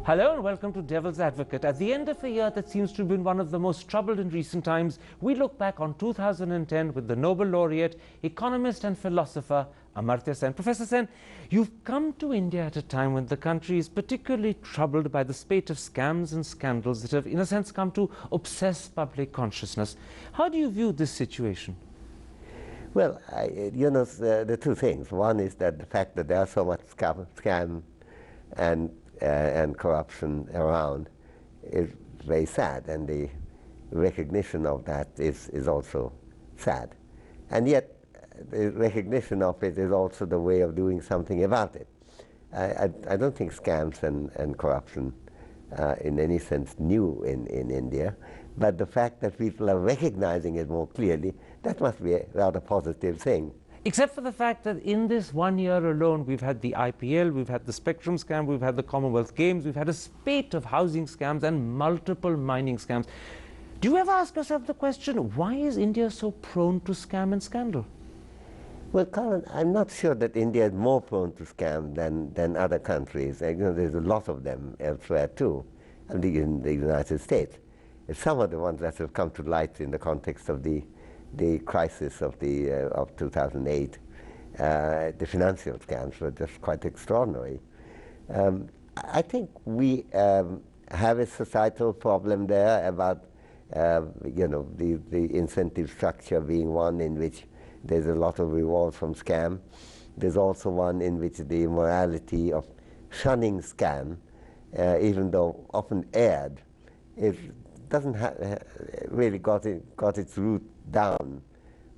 Hello and welcome to Devil's Advocate. At the end of a year that seems to have been one of the most troubled in recent times, we look back on 2010 with the Nobel Laureate, economist and philosopher Amartya Sen. Professor Sen, you've come to India at a time when the country is particularly troubled by the spate of scams and scandals that have, in a sense, come to obsess public consciousness. How do you view this situation? Well, the two things. One is that the fact that there are so much scam and corruption around is very sad, and the recognition of that is also sad. And yet, the recognition of it is also the way of doing something about it. I don't think scams and corruption in any sense new in India, but the fact that people are recognizing it more clearly, that must be a rather positive thing. Except for the fact that in this 1 year alone, we've had the IPL, we've had the Spectrum scam, we've had the Commonwealth Games, we've had a spate of housing scams and multiple mining scams. Do you ever ask yourself the question, why is India so prone to scam and scandal? Well, Colin, I'm not sure that India is more prone to scam than other countries. There's a lot of them elsewhere too, and in the United States. Some of the ones that have come to light in the context of the crisis of 2008, the financial scams were just quite extraordinary. I think we have a societal problem there about the incentive structure being one in which there's a lot of reward from scam. There's also one in which the morality of shunning scam, even though often aired, it doesn't really got its root down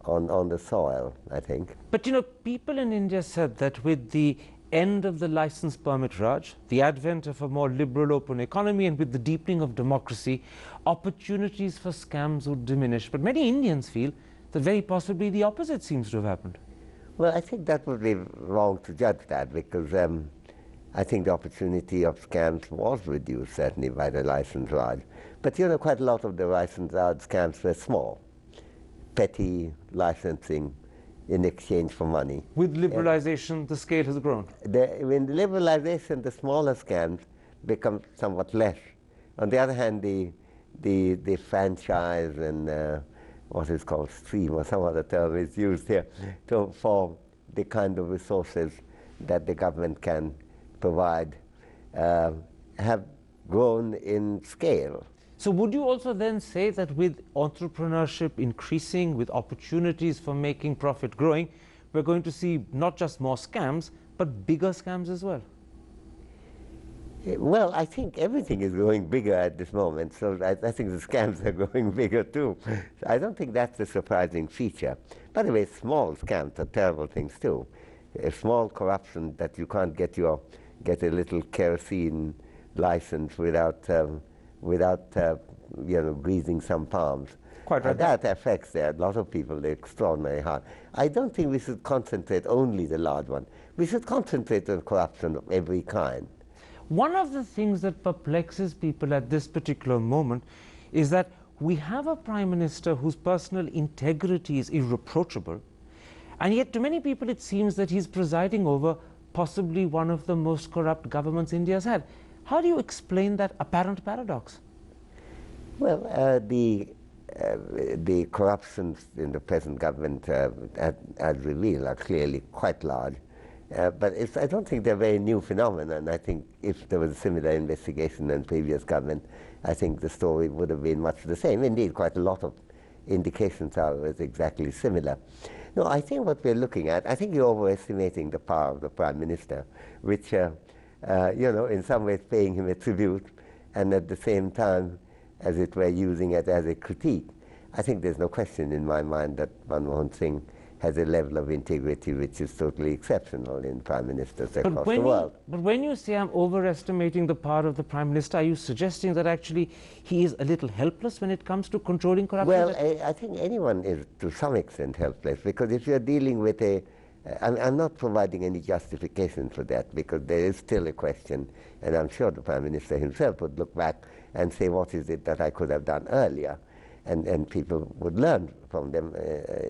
on the soil, I think. But people in India said that with the end of the license permit Raj, the advent of a more liberal open economy, and with the deepening of democracy, opportunities for scams would diminish. But many Indians feel that very possibly the opposite seems to have happened. Well, I think that would be wrong to judge that, because I think the opportunity of scams was reduced, certainly, by the license Raj. But quite a lot of the license Raj scams were small, petty licensing in exchange for money. With liberalization, the scale has grown. With the liberalization, the smaller scams become somewhat less. On the other hand, the franchise and what is called stream, or some other term is used here, for the kind of resources that the government can provide, have grown in scale. So would you also then say that with entrepreneurship increasing, with opportunities for making profit growing, we're going to see not just more scams, but bigger scams as well? Well, I think everything is growing bigger at this moment, so I think the scams are growing bigger too. I don't think that's a surprising feature. By the way, small scams are terrible things too. A small corruption that you can't get a little kerosene license without greasing some palms. Quite right. That affects a lot of people extraordinarily hard. I don't think we should concentrate only the large one. We should concentrate on corruption of every kind. One of the things that perplexes people at this particular moment is that we have a Prime Minister whose personal integrity is irreproachable, and yet to many people it seems that he's presiding over possibly one of the most corrupt governments India's had. How do you explain that apparent paradox? Well, the corruptions in the present government, as revealed, are clearly quite large. But I don't think they're very new phenomena, and I think if there was a similar investigation in previous government, I think the story would have been much the same. Indeed, quite a lot of indications are exactly similar. No, I think what we're looking at, I think you're overestimating the power of the Prime Minister, which, in some ways paying him a tribute, and at the same time, as it were, using it as a critique. I think there's no question in my mind that Manmohan Singh has a level of integrity which is totally exceptional in Prime Ministers across the world. But when you say I'm overestimating the power of the Prime Minister, are you suggesting that actually he is a little helpless when it comes to controlling corruption? Well, I think anyone is to some extent helpless, because if you're dealing with I'm not providing any justification for that, because there is still a question, and I'm sure the Prime Minister himself would look back and say, what is it that I could have done earlier? And people would learn from them,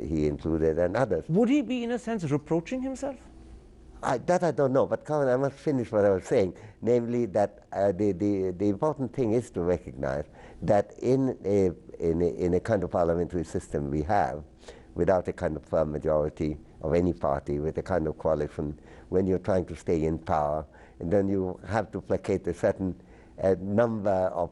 he included, and others. Would he be, in a sense, reproaching himself? That I don't know, but Colin, I must finish what I was saying, namely that the important thing is to recognize that in a kind of parliamentary system we have, without a kind of firm majority of any party, with a kind of coalition, when you're trying to stay in power, and then you have to placate a certain number of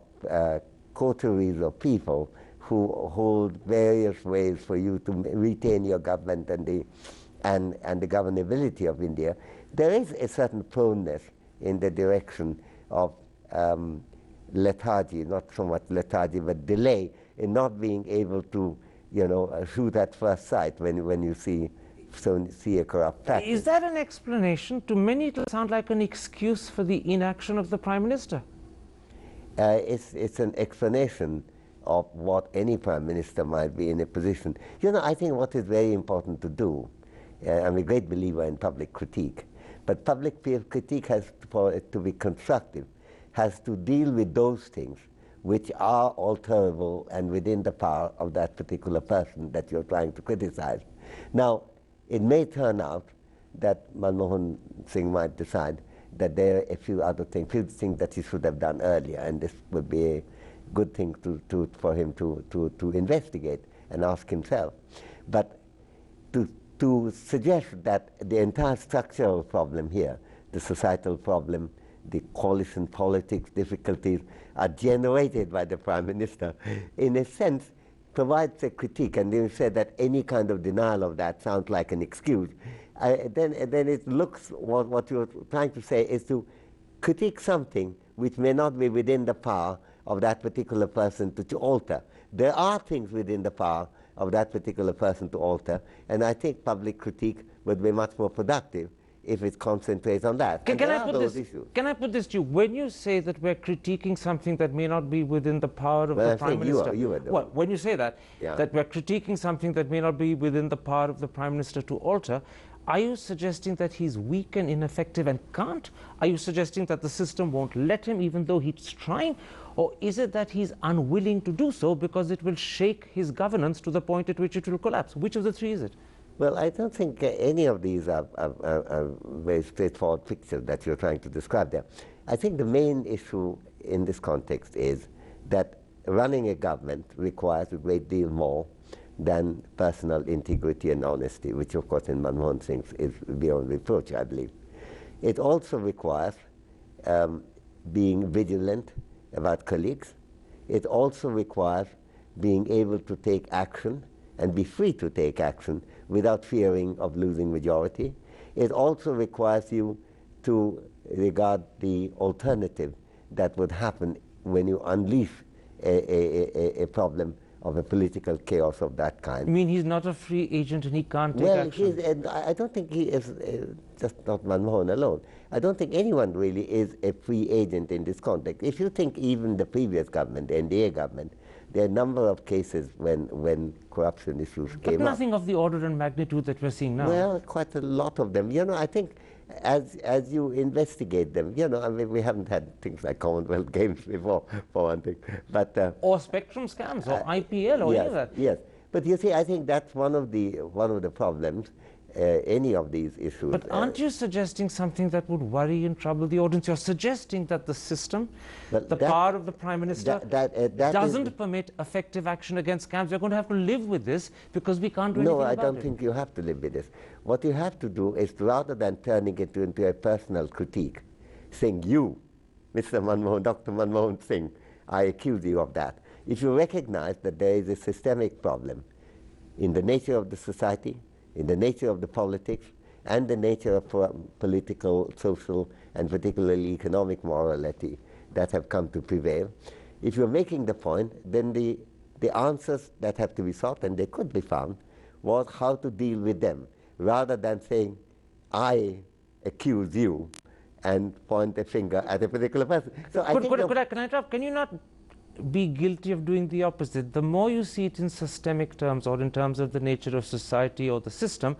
coteries of people who hold various ways for you to retain your government and the governability of India, there is a certain proneness in the direction of lethargy, not so much lethargy, but delay in not being able to, shoot at first sight when you see a corrupt practice. Is that an explanation? To many, it will sound like an excuse for the inaction of the Prime Minister. It's an explanation of what any Prime Minister might be in a position. I think what is very important to do, I'm a great believer in public critique, but public critique has, for it to be constructive, has to deal with those things which are alterable and within the power of that particular person that you're trying to criticize. Now, it may turn out that Manmohan Singh might decide that there are a few other things, that he should have done earlier, and this would be a good thing for him to investigate and ask himself. But to suggest that the entire structural problem here, the societal problem, the coalition politics difficulties are generated by the Prime Minister, in a sense provides a critique, and you said that any kind of denial of that sounds like an excuse. Then it looks, what you're trying to say is to critique something which may not be within the power of that particular person to alter. There are things within the power of that particular person to alter, and I think public critique would be much more productive if it concentrates on that. Can I put this to you? When you say that we're critiquing something that may not be within the power of the Prime Minister, when you say that, that we're critiquing something that may not be within the power of the Prime Minister to alter, are you suggesting that he's weak and ineffective and can't? Are you suggesting that the system won't let him even though he's trying? Or is it that he's unwilling to do so because it will shake his governance to the point at which it will collapse? Which of the three is it? Well, I don't think any of these are very straightforward pictures that you're trying to describe there. I think the main issue in this context is that running a government requires a great deal more than personal integrity and honesty, which of course in Manmohan Singh is beyond reproach, I believe. It also requires being vigilant about colleagues. It also requires being able to take action and be free to take action without fearing of losing majority. It also requires you to regard the alternative that would happen when you unleash a problem of a political chaos of that kind. You mean he's not a free agent and he can't take action? I don't think he is, just not Manmohan alone. I don't think anyone really is a free agent in this context. If you think even the previous government, the NDA government, there are a number of cases when corruption issues came up. But nothing of the order and magnitude that we're seeing now. Well, quite a lot of them. I think as you investigate them, I mean, we haven't had things like Commonwealth Games before, for one thing. But or spectrum scams, or IPL, or any of that. Yes, but you see, I think that's one of the problems. Any of these issues. But aren't you suggesting something that would worry and trouble the audience? You're suggesting that the system, the power of the Prime Minister, doesn't permit effective action against scams. We're going to have to live with this because we can't do anything about it. No, I don't think you have to live with this. What you have to do is, rather than turning it into a personal critique, saying, you, Mr. Manmohan, Dr. Manmohan Singh, I accuse you of that. If you recognize that there is a systemic problem in the nature of the society, in the nature of the politics, and the nature of political, social, and particularly economic morality that have come to prevail. If you're making the point, then the answers that have to be sought, and they could be found, was how to deal with them, rather than saying, I accuse you, and point a finger at a particular person. So can I interrupt? Can you not be guilty of doing the opposite? The more you see it in systemic terms or in terms of the nature of society or the system,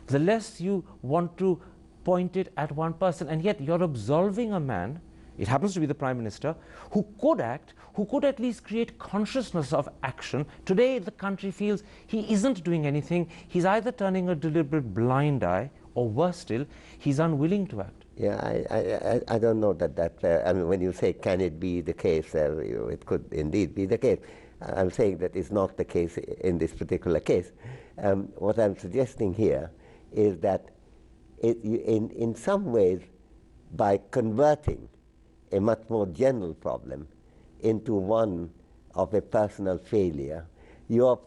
the less you want to point it at one person, and yet you're absolving a man, it happens to be the Prime Minister, who could act, who could at least create consciousness of action. Today the country feels he isn't doing anything. He's either turning a deliberate blind eye or worse still, he's unwilling to act. Yeah, I don't know that I mean, when you say, can it be the case, it could indeed be the case. I'm saying that it's not the case in this particular case. What I'm suggesting here is that in some ways, by converting a much more general problem into one of a personal failure, you're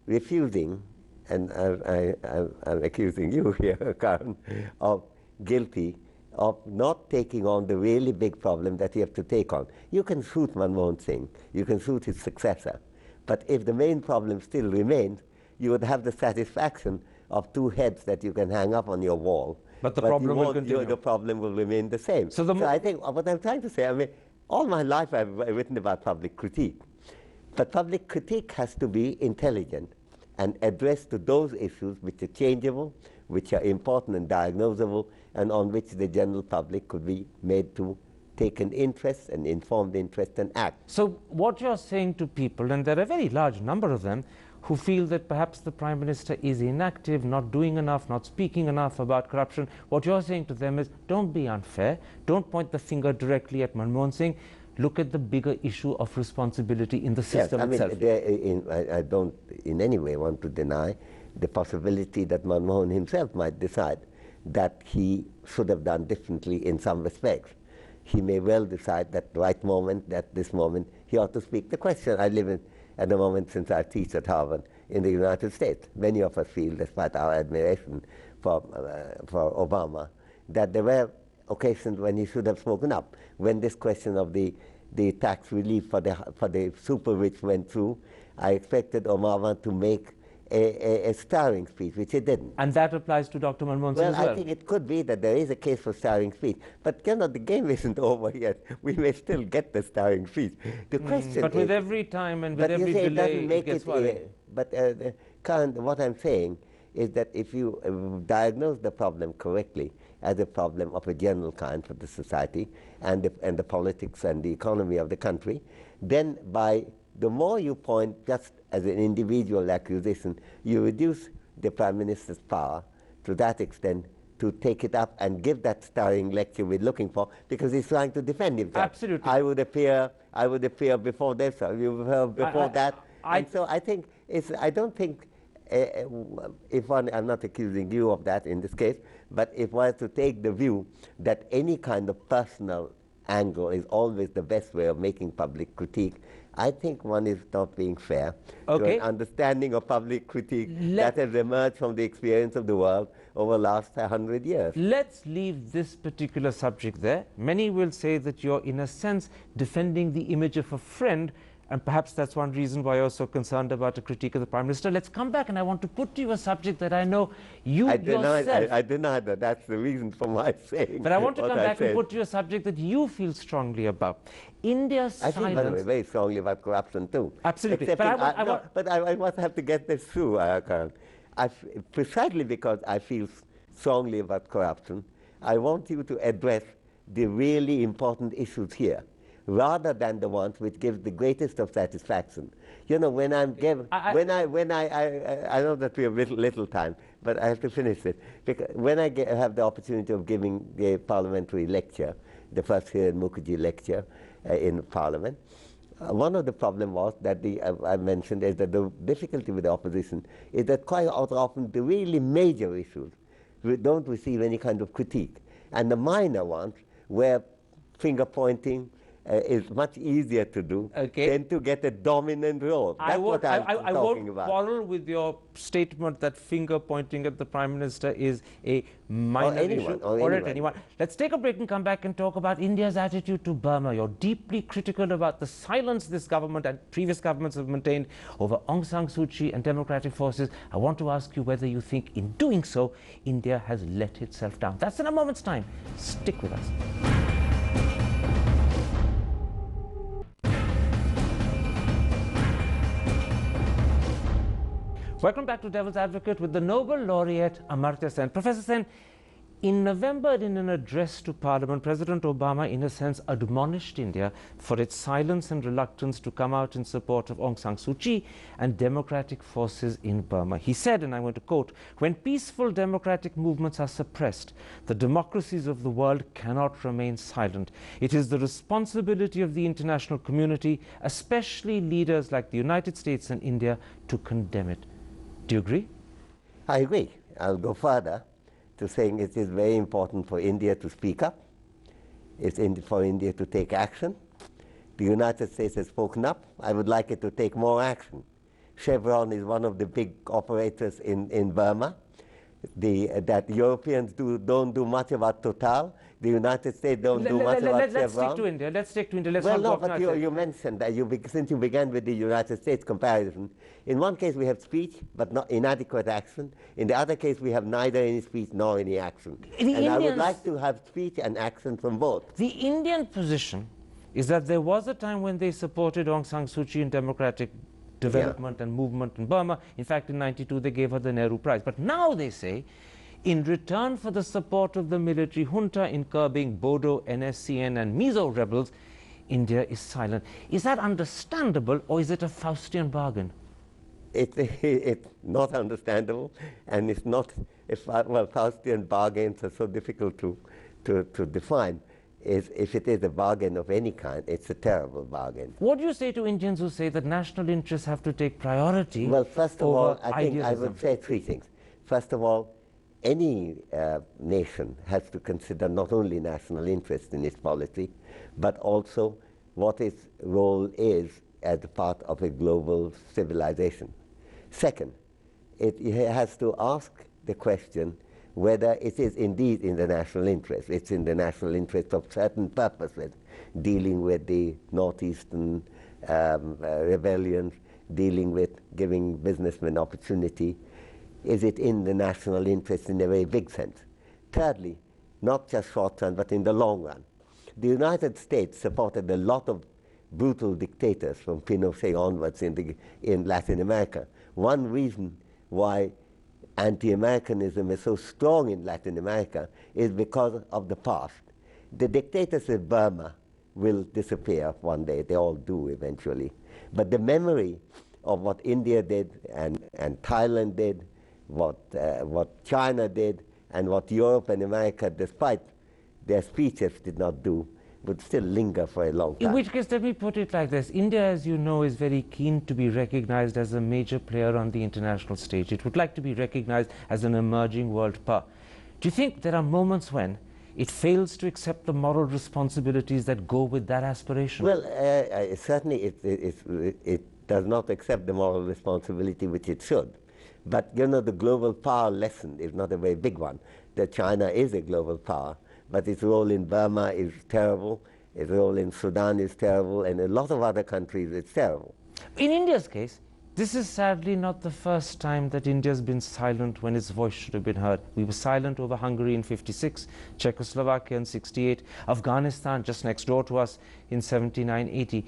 refusing, and I'm accusing you here, Karen, of guilty of not taking on the really big problem that you have to take on. You can shoot Manmohan Singh, you can shoot his successor, but if the main problem still remains, you would have the satisfaction of two heads that you can hang up on your wall. But the problem will continue. The problem will remain the same. So I think what I'm trying to say, I mean, all my life I've written about public critique. But public critique has to be intelligent and addressed to those issues which are changeable, which are important and diagnosable, and on which the general public could be made to take an interest, an informed interest, and act. So what you're saying to people, and there are a very large number of them, who feel that perhaps the Prime Minister is inactive, not doing enough, not speaking enough about corruption, what you're saying to them is, don't be unfair, don't point the finger directly at Manmohan Singh, look at the bigger issue of responsibility in the system itself. I don't in any way want to deny the possibility that Manmohan himself might decide that he should have done differently in some respects. He may well decide that right moment, at this moment, he ought to speak the question. I live in, at the moment, since I teach at Harvard in the United States, many of us feel, despite our admiration for Obama, that there were occasions when he should have spoken up. When this question of the tax relief for the super rich went through, I expected Obama to make a starring speech, which he didn't. And that applies to Dr. Manmohan Singh as well? I think it could be that there is a case for starring speech. But you know, the game isn't over yet. We may still get the starring speech. The question but with every time and with every delay, it gets worrying. But Karen, what I'm saying is that if you diagnose the problem correctly as a problem of a general kind for the society and the politics and the economy of the country, then by the more you point just as an individual accusation, you reduce the Prime Minister's power to that extent to take it up and give that starring lecture we're looking for, because he's trying to defend himself. Absolutely. I would appear before this, or you were before that. And so I think I don't think I'm not accusing you of that in this case, but if one has to take the view that any kind of personal angle is always the best way of making public critique, I think one is not being fair to an understanding of public critique that has emerged from the experience of the world over the last 100 years. Let's leave this particular subject there. Many will say that you're, in a sense, defending the image of a friend, and perhaps that's one reason why you're so concerned about a critique of the Prime Minister. Let's come back, and I want to put to you a subject that I know you yourself... I deny that. That's the reason for my saying. But I want to come back and put to you a subject that you feel strongly about. India's silence... I feel very strongly about corruption too. Absolutely. But I must have to get this through, Karen. Precisely because I feel strongly about corruption, I want you to address the really important issues here, rather than the ones which give the greatest of satisfaction. You know, when I'm given, I know that we have little time, but I have to finish it. Because when I have the opportunity of giving the parliamentary lecture, the first Hiran Mukherjee lecture in Parliament, one of the problems was that I mentioned is that the difficulty with the opposition is that quite often the really major issues don't receive any kind of critique. And the minor ones, where finger pointing is much easier to do than to get a dominant role. That's what I'm talking about. I won't quarrel with your statement that finger pointing at the Prime Minister is a minor issue, or at anyone. Let's take a break and come back and talk about India's attitude to Burma. You're deeply critical about the silence this government and previous governments have maintained over Aung San Suu Kyi and democratic forces. I want to ask you whether you think in doing so, India has let itself down. That's in a moment's time. Stick with us. Welcome back to Devil's Advocate with the Nobel Laureate Amartya Sen. Professor Sen, In November, in an address to Parliament, President Obama, in a sense, admonished India for its silence and reluctance to come out in support of Aung San Suu Kyi and democratic forces in Burma. He said, and I want to quote, "When peaceful democratic movements are suppressed, the democracies of the world cannot remain silent. It is the responsibility of the international community, especially leaders like the United States and India, to condemn it." Do you agree? I agree. I'll go further to saying it is very important for India to speak up. It's for India to take action. The United States has spoken up. I would like it to take more action. Chevron is one of the big operators in Burma. That Europeans don't do much about Total. The United States don't do much about Chevron. Let's stick to India. Let's stick to India. Well, no, but you mentioned that since you began with the United States comparison, in one case we have speech, but not inadequate action. In the other case, we have neither any speech nor any action. And I would like to have speech and action from both. The Indian position is that there was a time when they supported Aung San Suu Kyi in democratic development and movement in Burma. In fact, in '92, they gave her the Nehru Prize. But now they say, in return for the support of the military junta in curbing Bodo, NSCN and Mizo rebels, India is silent. Is that understandable, or is it a Faustian bargain? It's not understandable, and it's not, well, Faustian bargains are so difficult to define. If it is a bargain of any kind, it's a terrible bargain. What do you say to Indians who say that national interests have to take priority? Well, first of all, I think idealism? I would say three things. First of all, any nation has to consider not only national interest in its policy, but also what its role is as a part of a global civilization. Second, it has to ask the question whether it is indeed in the national interest. It's in the national interest of certain purposes, dealing with the northeastern rebellions, dealing with giving businessmen opportunity. Is it in the national interest in a very big sense? Thirdly, not just short run, but in the long run. The United States supported a lot of brutal dictators from Pinochet onwards in Latin America. One reason why anti-Americanism is so strong in Latin America is because of the past. The dictators in Burma will disappear one day. They all do eventually. But the memory of what India did and Thailand did, what China did, and what Europe and America, despite their speeches, did not do, would still linger for a long time. In which case, let me put it like this. India, as you know, is very keen to be recognized as a major player on the international stage. It would like to be recognized as an emerging world power. Do you think there are moments when it fails to accept the moral responsibilities that go with that aspiration? Well, certainly it does not accept the moral responsibility which it should. But, you know, the global power lesson is not a very big one. That China is a global power, but its role in Burma is terrible, its role in Sudan is terrible, and a lot of other countries it's terrible. In India's case, this is sadly not the first time that India's been silent when its voice should have been heard. We were silent over Hungary in '56, Czechoslovakia in '68, Afghanistan just next door to us in '79-80.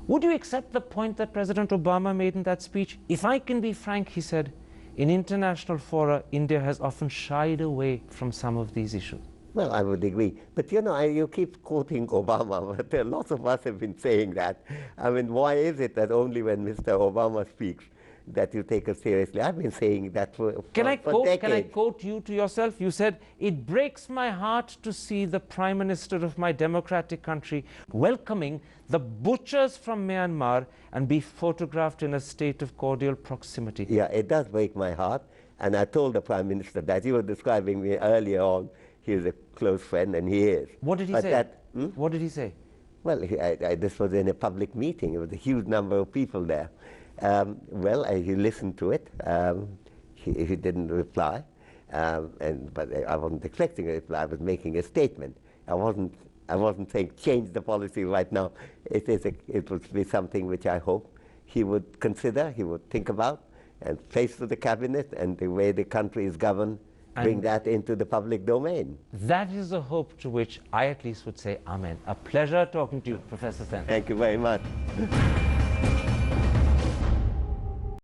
Would you accept the point that President Obama made in that speech? If I can be frank, he said, in international fora, India has often shied away from some of these issues. Well, I would agree. But, you know, you keep quoting Obama, but lots of us have been saying that. I mean, why is it that only when Mr. Obama speaks that you take us seriously? I've been saying that for decades. Can I quote you to yourself? You said, "It breaks my heart to see the Prime Minister of my democratic country welcoming the butchers from Myanmar and be photographed in a state of cordial proximity." Yeah, it does break my heart. And I told the Prime Minister that. You were describing me earlier on. He is a close friend, and he is. What did he say? What did he say? Well, this was in a public meeting. There was a huge number of people there. He listened to it. He didn't reply, but I wasn't expecting a reply. I was making a statement. I wasn't saying change the policy right now. It would be something which I hope he would consider, he would think about, and face to the cabinet and the way the country is governed, bring that into the public domain. That is a hope to which I at least would say amen. A pleasure talking to you, Professor Sen. Thank you very much.